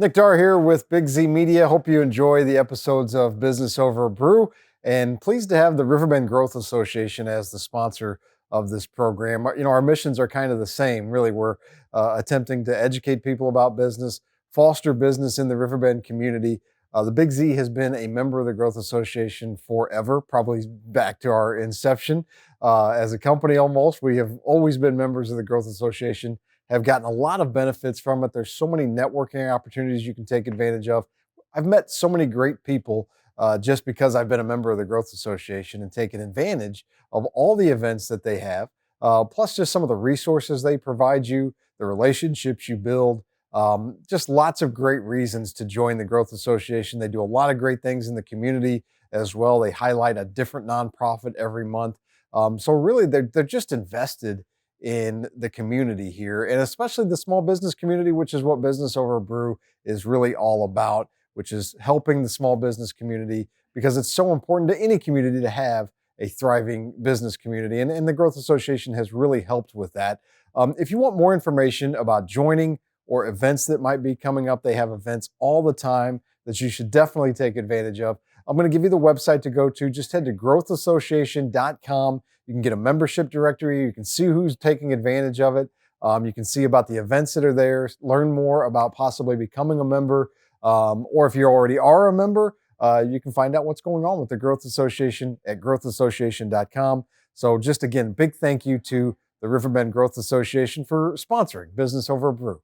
Nick Darr here with Big Z Media. Hope you enjoy the episodes of Business Over Brew, and pleased to have the Riverbend Growth Association as the sponsor of this program. Our missions are kind of the same. Really, we're attempting to educate people about business, foster business in the Riverbend community. The Big Z has been a member of the Growth Association forever, probably back to our inception as a company almost. We have always been members of the Growth Association, have gotten a lot of benefits from it. There's so many networking opportunities you can take advantage of. I've met so many great people just because I've been a member of the Growth Association and taken advantage of all the events that they have, plus just some of the resources they provide you, the relationships you build, just lots of great reasons to join the Growth Association. They do a lot of great things in the community as well. They highlight a different nonprofit every month. So really, they're just invested in the community here, and especially the small business community, which is what Business Over Brew is really all about, which is helping the small business community, because it's so important to any community to have a thriving business community. And the Growth Association has really helped with that. If you want more information about joining or events that might be coming up, they have events all the time that you should definitely take advantage of. I'm going to give you the website to go to. Just head to growthassociation.com. You can get a membership directory. You can see who's taking advantage of it. You can see about the events that are there, learn more about possibly becoming a member. Or if you already are a member, you can find out what's going on with the Growth Association at growthassociation.com. So just again, big thank you to the Riverbend Growth Association for sponsoring Business Over Brew.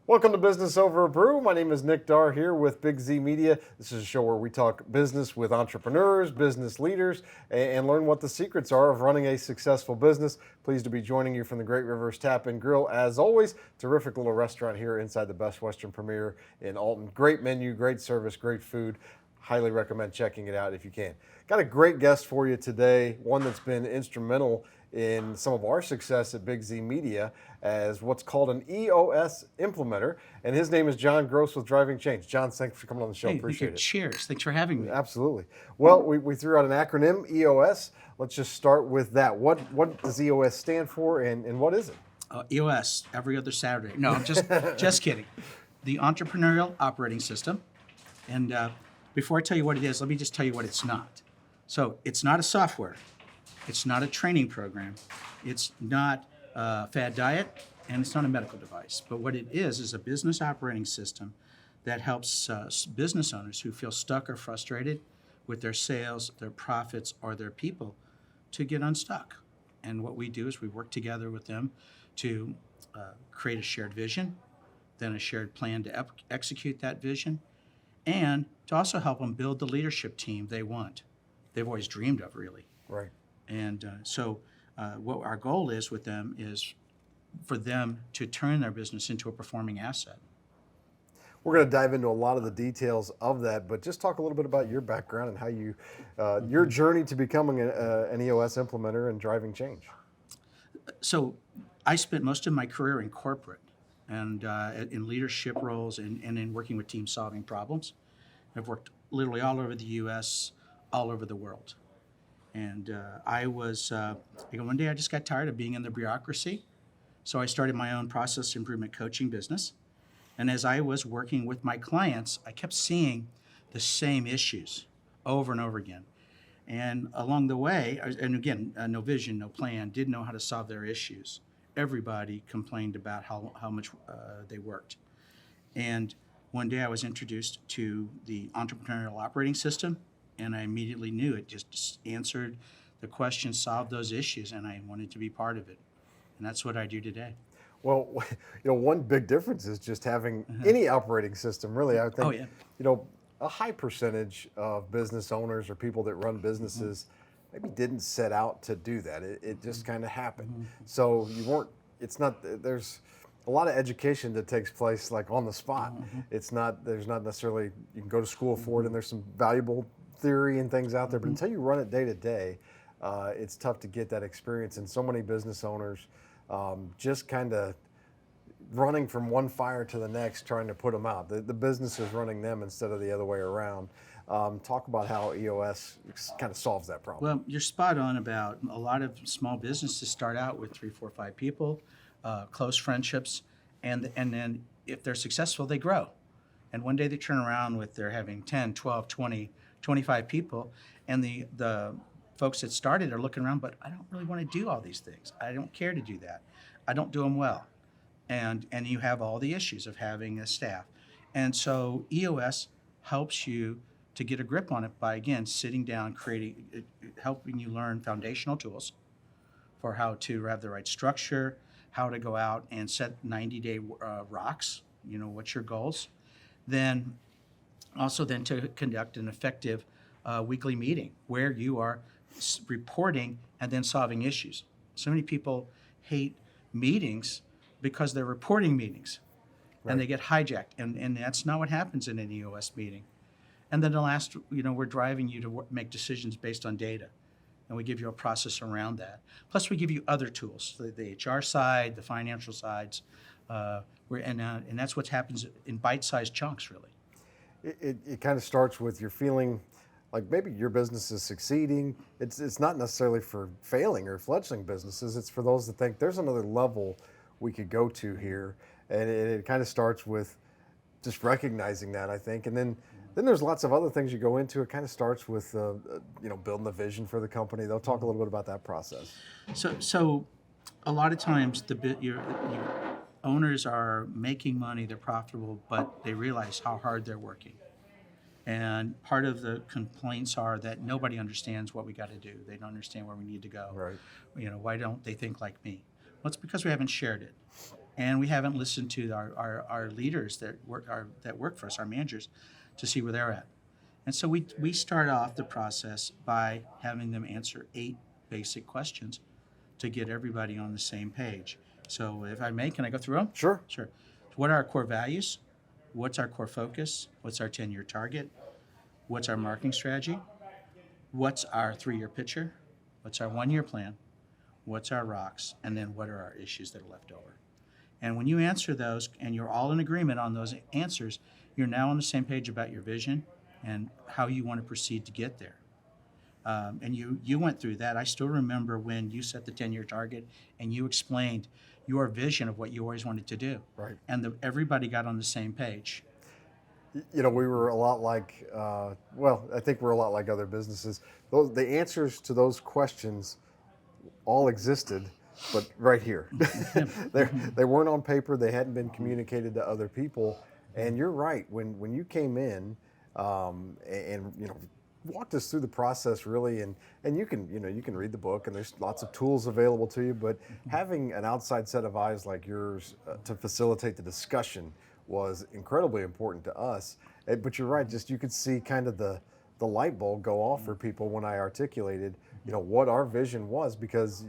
Welcome to Business Over Brew. My name is Nick Darr here with Big Z Media. This is a show where we talk business with entrepreneurs, business leaders, and learn what the secrets are of running a successful business. Pleased to be joining you from the Great Rivers Tap and Grill. As always, terrific little restaurant here inside the Best Western Premier in Alton. Great menu, great service, great food. Highly recommend checking it out if you can. Got a great guest for you today, one that's been instrumental in some of our success at Big Z Media as what's called an EOS implementer. And his name is John Gross with Driving Change. John, thanks for coming on the show. Hey, appreciate it. Cheers. Thanks for having me. Absolutely. Well, we threw out an acronym, EOS. Let's just start with that. What does EOS stand for, and what is it? EOS, every other Saturday. No, I'm just kidding. The Entrepreneurial Operating System. And before I tell you what it is, let me just tell you what it's not. So it's not a software. It's not a training program. It's not a fad diet, and it's not a medical device. But what it is a business operating system that helps business owners who feel stuck or frustrated with their sales, their profits, or their people to get unstuck. And what we do is we work together with them to create a shared vision, then a shared plan to execute that vision, and to also help them build the leadership team they want. They've always dreamed of, really. Right. And so what our goal is with them is for them to turn their business into a performing asset. We're going to dive into a lot of the details of that, but just talk a little bit about your background and how you, your journey to becoming an EOS implementer and driving change. So I spent most of my career in corporate and in leadership roles and in working with teams solving problems. I've worked literally all over the U.S., all over the world. And one day I just got tired of being in the bureaucracy. So I started my own process improvement coaching business. And as I was working with my clients, I kept seeing the same issues over and over again. And along the way, and again, no vision, no plan, didn't know how to solve their issues. Everybody complained about how much they worked. And one day I was introduced to the Entrepreneurial Operating System, and I immediately knew it just answered the questions, solved those issues, and I wanted to be part of it. And that's what I do today. Well, one big difference is just having any operating system, really. I think, a high percentage of business owners or people that run businesses maybe didn't set out to do that. It just kind of happened. So there's a lot of education that takes place like on the spot. There's not necessarily, you can go to school for it and there's some valuable theory and things out there, but until you run it day to day, it's tough to get that experience. And so many business owners just kind of running from one fire to the next, trying to put them out. The business is running them instead of the other way around. Talk about how EOS kind of solves that problem. Well, you're spot on about a lot of small businesses start out with 3, 4, 5 people, close friendships, and then if they're successful, they grow. And one day they turn around with they're having 10, 12, 20, 25 people, and the folks that started are looking around, but I don't really want to do all these things. I don't care to do that. I don't do them well. And you have all the issues of having a staff. And so EOS helps you to get a grip on it by, again, sitting down, helping you learn foundational tools for how to have the right structure, how to go out and set 90-day rocks, what's your goals. Then also then to conduct an effective weekly meeting where you are reporting and then solving issues. So many people hate meetings because they're reporting meetings, Right. and they get hijacked. And that's not what happens in an EOS meeting. And then the last, we're driving you to make decisions based on data. And we give you a process around that. Plus, we give you other tools, the HR side, the financial sides, and that's what happens in bite-sized chunks, really. It kind of starts with your feeling like maybe your business is succeeding. It's not necessarily for failing or fledgling businesses. It's for those that think there's another level we could go to here. And it kind of starts with just recognizing that, I think. And then there's lots of other things you go into. It kind of starts with building the vision for the company. They'll talk a little bit about that process. So a lot of times your owners are making money, they're profitable, but they realize how hard they're working. And part of the complaints are that nobody understands what we got to do. They don't understand where we need to go. Right. Why don't they think like me? Well, it's because we haven't shared it, and we haven't listened to our leaders that work for us, our managers, to see where they're at. And so we start off the process by having them answer 8 basic questions to get everybody on the same page. So if I may, can I go through them? Sure. Sure. What are our core values? What's our core focus? What's our 10-year target? What's our marketing strategy? What's our 3-year picture? What's our 1-year plan? What's our rocks? And then what are our issues that are left over? And when you answer those and you're all in agreement on those answers, you're now on the same page about your vision and how you want to proceed to get there. And you went through that. I still remember when you set the 10-year target and you explained your vision of what you always wanted to do. Right. And everybody got on the same page. We were a lot like, I think we're a lot like other businesses. The answers to those questions all existed, but right here. They weren't on paper. They hadn't been communicated to other people. And you're right. When you came in and walked us through the process really, and you can read the book, and there's lots of tools available to you, but having an outside set of eyes like yours to facilitate the discussion was incredibly important to us. But you're right, just you could see kind of the light bulb go off for people when I articulated what our vision was, because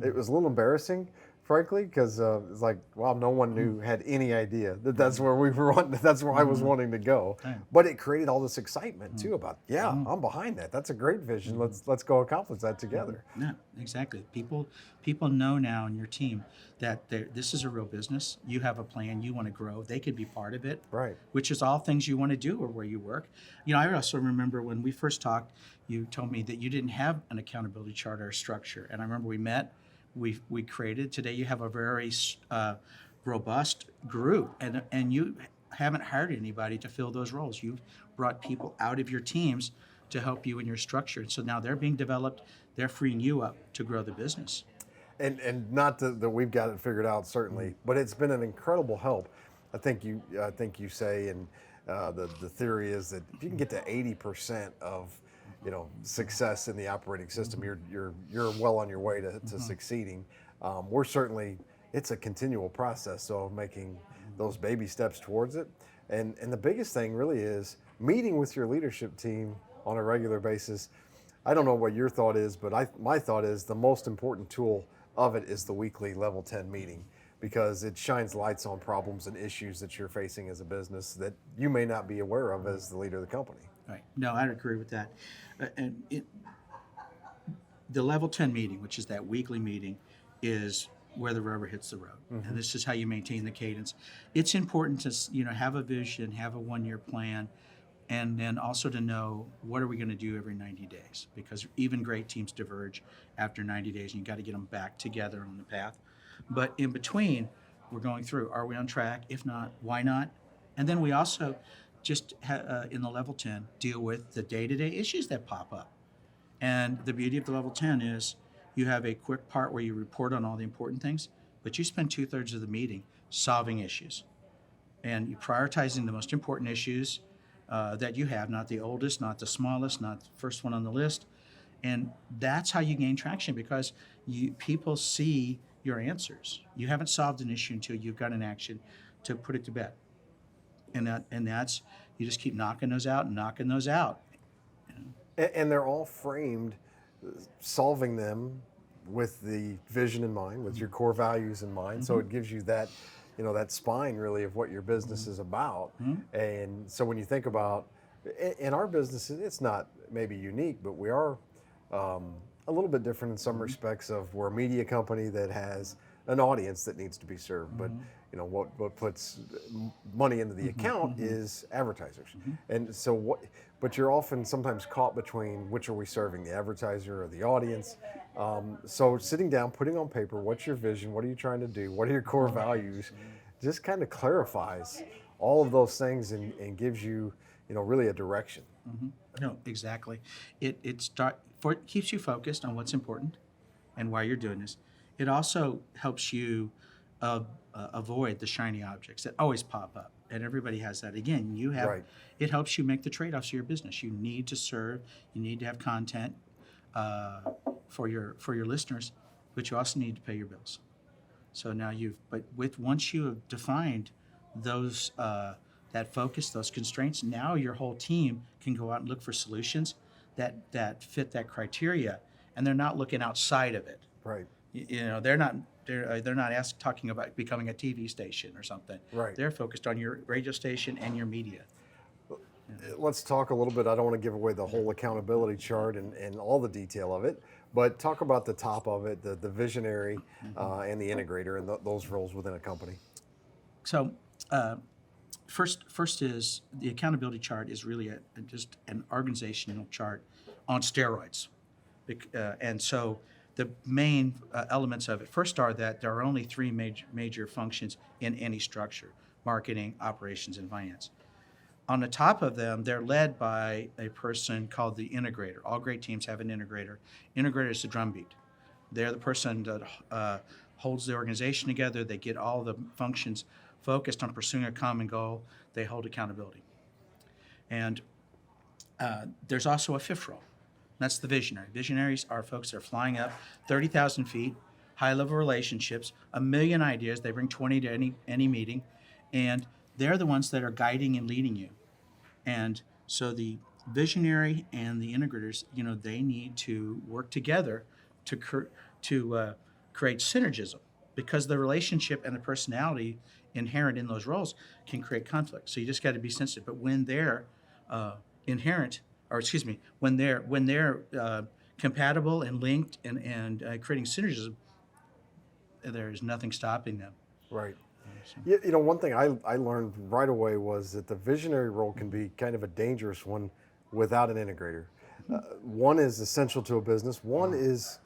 it was a little embarrassing, frankly, because it's like, wow, no one had any idea that's where we were that's where I was wanting to go. But it created all this excitement too about, I'm behind that. That's a great vision. Let's go accomplish that together. Yeah, exactly. People know now in your team that this is a real business. You have a plan. You want to grow. They could be part of it. Right. Which is all things you want to do or where you work. I also remember when we first talked, you told me that you didn't have an accountability chart or structure. And I remember we met. We created. Today you have a very robust group, and you haven't hired anybody to fill those roles. You've brought people out of your teams to help you in your structure. And so now they're being developed. They're freeing you up to grow the business. And not that we've got it figured out, certainly, but it's been an incredible help. I think you say, and the theory is that if you can get to 80% of success in the operating system, you're well on your way to succeeding. We're certainly, it's a continual process, so making those baby steps towards it. And the biggest thing really is meeting with your leadership team on a regular basis. I don't know what your thought is, but my thought is the most important tool of it is the weekly level 10 meeting, because it shines lights on problems and issues that you're facing as a business that you may not be aware of as the leader of the company. Right. No, I agree with that. The level 10 meeting, which is that weekly meeting, is where the rubber hits the road. Mm-hmm. And this is how you maintain the cadence. It's important to have a vision, have a 1-year plan, and then also to know what are we going to do every 90 days, because even great teams diverge after 90 days, and you got to get them back together on the path. But in between, we're going through. Are we on track? If not, why not? And then we also just in the level 10 deal with the day-to-day issues that pop up. And the beauty of the level 10 is you have a quick part where you report on all the important things, but you spend 2/3 of the meeting solving issues. And you prioritizing the most important issues that you have, not the oldest, not the smallest, not the first one on the list. And that's how you gain traction because people see your answers. You haven't solved an issue until you've got an action to put it to bed. And that's you just keep knocking those out and knocking those out. And they're all framed, solving them with the vision in mind, with your core values in mind. So it gives you that, that spine really of what your business is about. And so when you think about, in our business, it's not maybe unique, but we are a little bit different in some respects of we're a media company that has an audience that needs to be served. But what puts money into the account is advertisers. And so but you're often sometimes caught between which are we serving, the advertiser or the audience. So sitting down, putting on paper, what's your vision? What are you trying to do? What are your core values? Just kind of clarifies all of those things and gives you, really a direction. No, exactly. It keeps you focused on what's important and why you're doing this. It also helps you avoid the shiny objects that always pop up, and everybody has that. Again, Right. It helps you make the trade-offs of your business. You need to serve, you need to have content for your listeners, but you also need to pay your bills. So now once you have defined those that focus, those constraints, now your whole team can go out and look for solutions that fit that criteria, and they're not looking outside of it. Right. They're not talking about becoming a TV station or something. Right. They're focused on your radio station and your media. Let's talk a little bit. I don't want to give away the whole accountability chart and all the detail of it, but talk about the top of it, the visionary and the integrator and those roles within a company. So first is the accountability chart is really just an organizational chart on steroids. And so the main elements of it first are that there are only three major functions in any structure: marketing, operations, and finance. On the top of them, they're led by a person called the integrator. All great teams have an integrator. Integrator is the drumbeat. They're the person that holds the organization together. They get all the functions focused on pursuing a common goal. They hold accountability. And there's also a fifth role. That's the visionary. Visionaries are folks that are flying up 30,000 feet, high-level relationships, a million ideas. They bring 20 to any meeting, and they're the ones that are guiding and leading you. And so the visionary and the integrators, they need to work together to create synergism, because the relationship and the personality inherent in those roles can create conflict. So you just got to be sensitive. But when they're when they're compatible and linked and creating synergism, there is nothing stopping them. Right. One thing I learned right away was that the visionary role can be kind of a dangerous one without an integrator. One is essential to a business. One is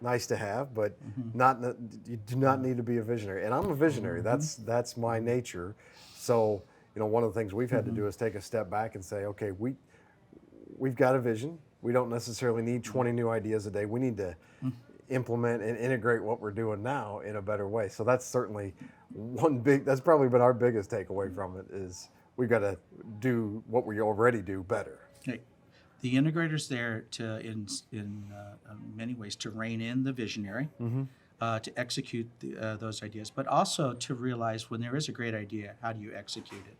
nice to have, but you do not need to be a visionary. And I'm a visionary. That's my nature. So, one of the things we've had to do is take a step back and say, okay, we've got a vision. We don't necessarily need 20 new ideas a day. We need to implement and integrate what we're doing now in a better way. So that's certainly that's probably been our biggest takeaway from it is we've got to do what we already do better. Okay. The integrator's there in many ways to rein in the visionary, to execute those ideas, but also to realize when there is a great idea, how do you execute it?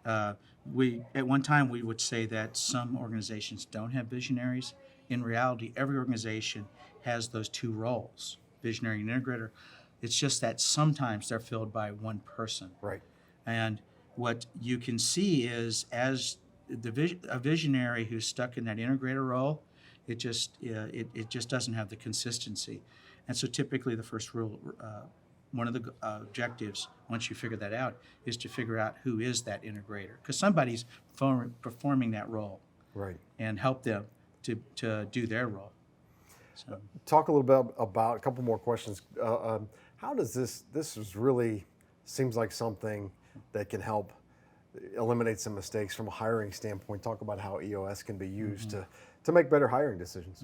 At one time we would say that some organizations don't have visionaries. In reality, every organization has those two roles, visionary and integrator. It's just that sometimes they're filled by one person. Right. And what you can see is as a visionary who's stuck in that integrator role, it just doesn't have the consistency. And so typically the first rule, one of the objectives, once you figure that out, is to figure out who is that integrator, because somebody's performing that role. Right. And help them to do their role. So. Talk a little bit about a couple more questions. How does this is really seems like something that can help eliminate some mistakes from a hiring standpoint. Talk about how EOS can be used to make better hiring decisions.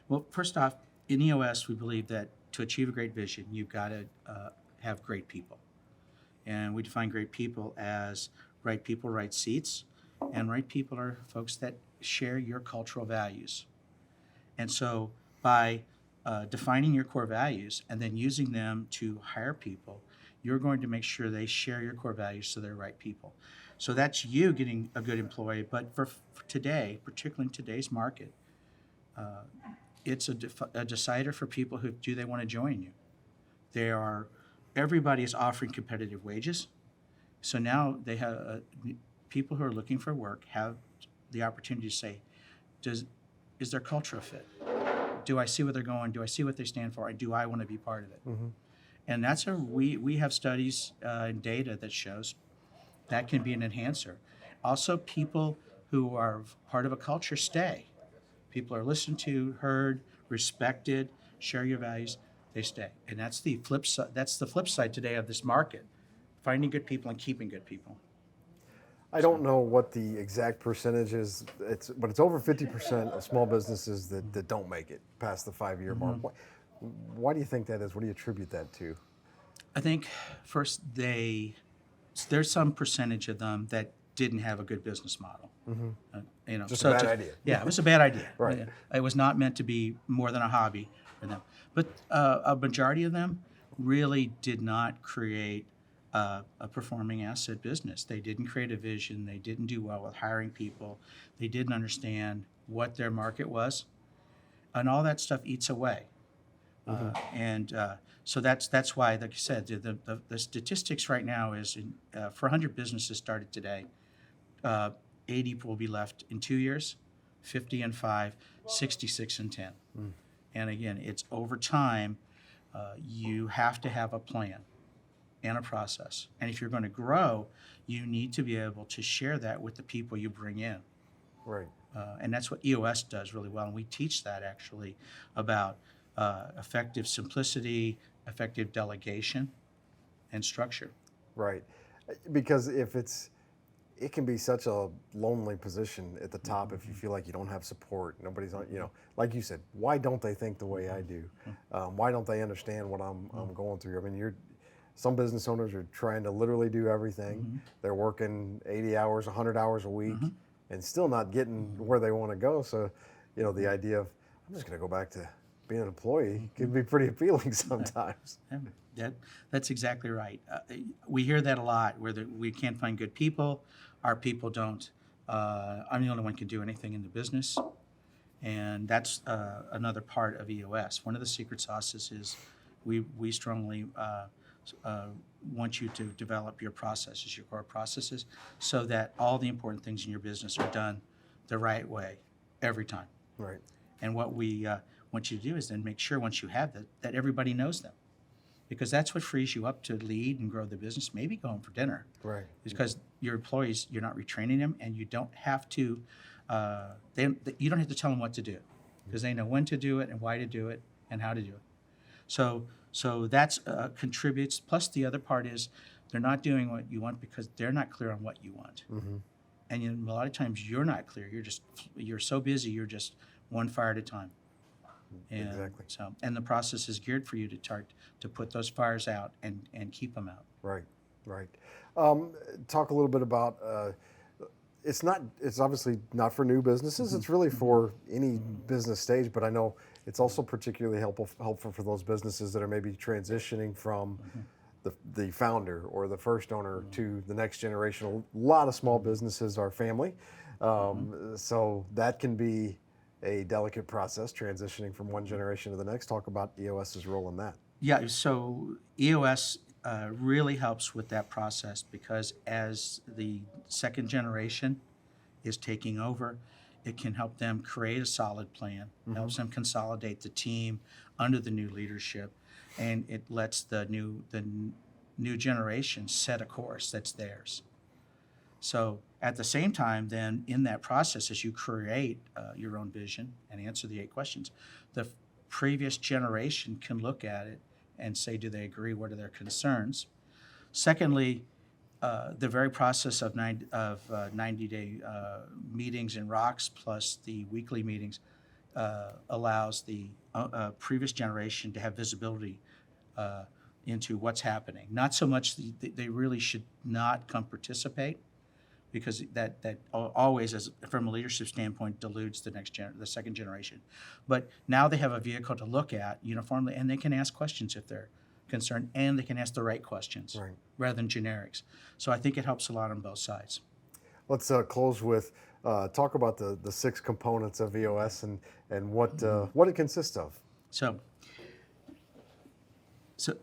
Well, first off, in EOS, we believe that to achieve a great vision, you've got to have great people. And we define great people as right people, right seats. And right people are folks that share your cultural values. And so by defining your core values and then using them to hire people, you're going to make sure they share your core values so they're right people. So that's you getting a good employee. But for today, particularly in today's market, it's a decider for people who do they want to join you. They are everybody is offering competitive wages, so now they have people who are looking for work have the opportunity to say, is their culture a fit? Do I see where they're going? Do I see what they stand for? And do I want to be part of it? And that's we have studies and data that shows that can be an enhancer. Also, people who are part of a culture stay. People are listened to, heard, respected, share your values, they stay. And that's the flip side. That's the flip side today of this market: finding good people and keeping good people. I don't know what the exact percentage is, but it's over 50% of small businesses that don't make it past the 5-year mark. Why do you think that is? What do you attribute that to? I think first there's some percentage of them that didn't have a good business model. Just a bad idea. Yeah, it was a bad idea. Right. It was not meant to be more than a hobby for them. But a majority of them really did not create a performing asset business. They didn't create a vision. They didn't do well with hiring people. They didn't understand what their market was, and all that stuff eats away. So that's why, like you said, the statistics right now is for 100 businesses started today, 80 will be left in 2 years, 50 in 5, 66 in 10. And again, it's over time. You have to have a plan and a process. And if you're going to grow, you need to be able to share that with the people you bring in. Right. And that's what EOS does really well. And we teach that actually about effective simplicity, effective delegation, and structure. Right. Because it can be such a lonely position at the top if you feel like you don't have support. Nobody's on, like you said, why don't they think the way I do? Why don't they understand what I'm going through? I mean, some business owners are trying to literally do everything. They're working 80 hours, 100 hours a week, and still not getting where they want to go. So, the idea of, I'm just going to go back to being an employee can be pretty appealing sometimes. That's exactly right. We hear that a lot, where we can't find good people, our people don't. I'm the only one who can do anything in the business. And that's another part of EOS. One of the secret sauces is we strongly want you to develop your processes, your core processes, so that all the important things in your business are done the right way every time. Right. And what we want you to do is then make sure once you have that everybody knows them. Because that's what frees you up to lead and grow the business, maybe go home for dinner. Right. Because your employees, you're not retraining them, and you don't have to, you don't have to tell them what to do, because they know when to do it and why to do it and how to do it. So that's contributes. Plus the other part is they're not doing what you want because they're not clear on what you want. And a lot of times you're not clear. You're so busy. You're just one fire at a time. And Exactly. And the process is geared for you to put those fires out and keep them out. Right. Right. Talk a little bit about. It's obviously not for new businesses. It's really for any business stage. But I know it's also particularly helpful for those businesses that are maybe transitioning from the founder or the first owner to the next generation. A lot of small businesses are family, so that can be a delicate process, transitioning from one generation to the next. Talk about EOS's role in that. Yeah, so EOS really helps with that process, because as the second generation is taking over, it can help them create a solid plan, helps them consolidate the team under the new leadership, and it lets the new generation set a course that's theirs. So at the same time, then in that process, as you create your own vision and answer the 8 questions, the previous generation can look at it and say, do they agree? What are their concerns? Secondly, the very process of 90-day meetings and rocks plus the weekly meetings allows the previous generation to have visibility into what's happening. Not so much they really should not come participate, because that always, as from a leadership standpoint, dilutes the second generation. But now they have a vehicle to look at uniformly, and they can ask questions if they're concerned, and they can ask the right questions rather than generics. So I think it helps a lot on both sides. Let's close with talk about the 6 components of EOS and what it consists of. So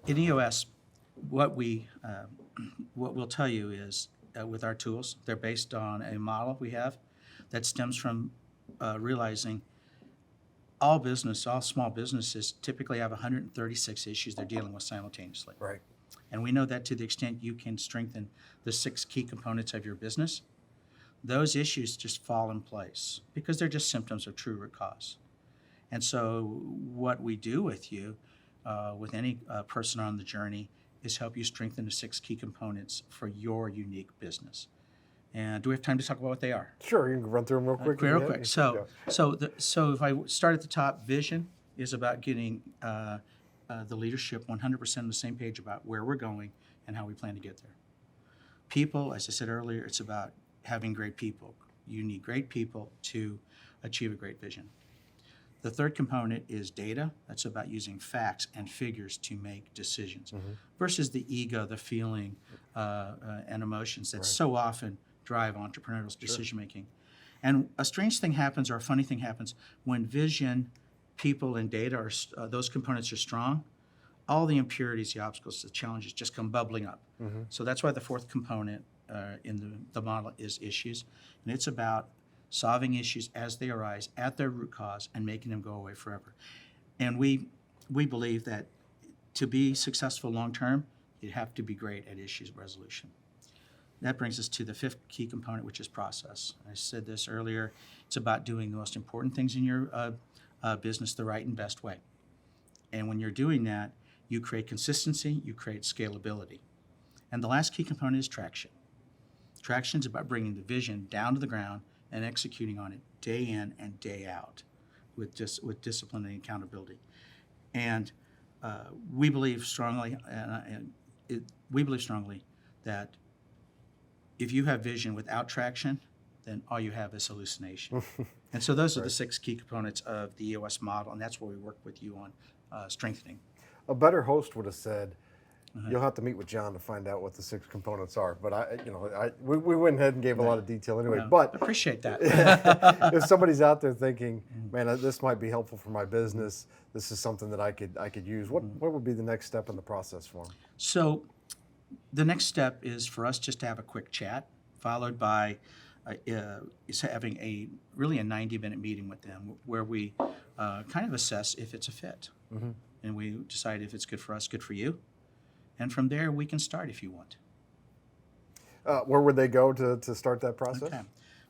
in EOS, what we'll tell you is with our tools, they're based on a model we have that stems from realizing all small businesses typically have 136 issues they're dealing with simultaneously. Right. And we know that to the extent you can strengthen the 6 key components of your business, those issues just fall in place because they're just symptoms of true root cause. And so what we do with you, with any person on the journey, is help you strengthen the 6 key components for your unique business. And do we have time to talk about what they are? Sure, you can run through them real quick. Real quick. So if I start at the top, vision is about getting the leadership 100% on the same page about where we're going and how we plan to get there. People, as I said earlier, it's about having great people. You need great people to achieve a great vision. The third component is data. That's about using facts and figures to make decisions versus the ego, the feeling, and emotions that so often drive entrepreneurial decision making. And a strange thing happens, or a funny thing happens, when vision, people, and data are those components are strong. All the impurities, the obstacles, the challenges just come bubbling up. So that's why the fourth component in the model is issues, and it's about solving issues as they arise at their root cause and making them go away forever. And we believe that to be successful long term, you have to be great at issues resolution. That brings us to the fifth key component, which is process. I said this earlier. It's about doing the most important things in your business the right and best way. And when you're doing that, you create consistency, you create scalability. And the last key component is traction. Traction is about bringing the vision down to the ground and executing on it day in and day out with discipline and accountability. And we believe strongly, that if you have vision without traction, then all you have is hallucination. And so those are the 6 key components of the EOS model, and that's where we work with you on strengthening. A better host would have said, you'll have to meet with John to find out what the 6 components are. But we went ahead and gave a lot of detail anyway. Well, but appreciate that. if somebody's out there thinking, man, this might be helpful for my business, this is something that I could use, what would be the next step in the process for them? So the next step is for us just to have a quick chat, followed by having a 90-minute meeting with them where we kind of assess if it's a fit. And we decide if it's good for us, good for you. And from there, we can start if you want. Where would they go to start that process? Okay.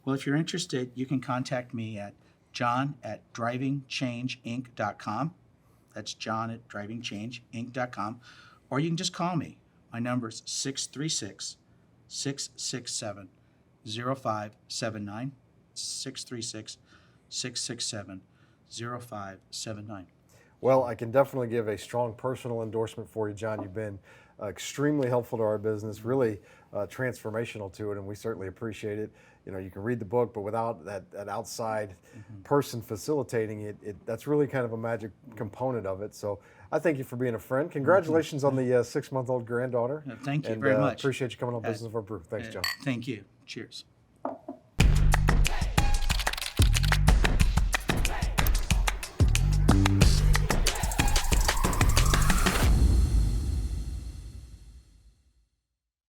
Well, if you're interested, you can contact me at john@drivingchangeinc.com. That's john@drivingchangeinc.com. Or you can just call me. My number is 636-667-0579. 636-667-0579. Well, I can definitely give a strong personal endorsement for you, John. You've been extremely helpful to our business, really transformational to it, and we certainly appreciate it. You can read the book, but without that outside person facilitating it, that's really kind of a magic component of it. So I thank you for being a friend. Congratulations on the 6-month-old granddaughter. Thank you very much. Appreciate you coming on Business Over Brew. Thanks, John. Thank you. Cheers.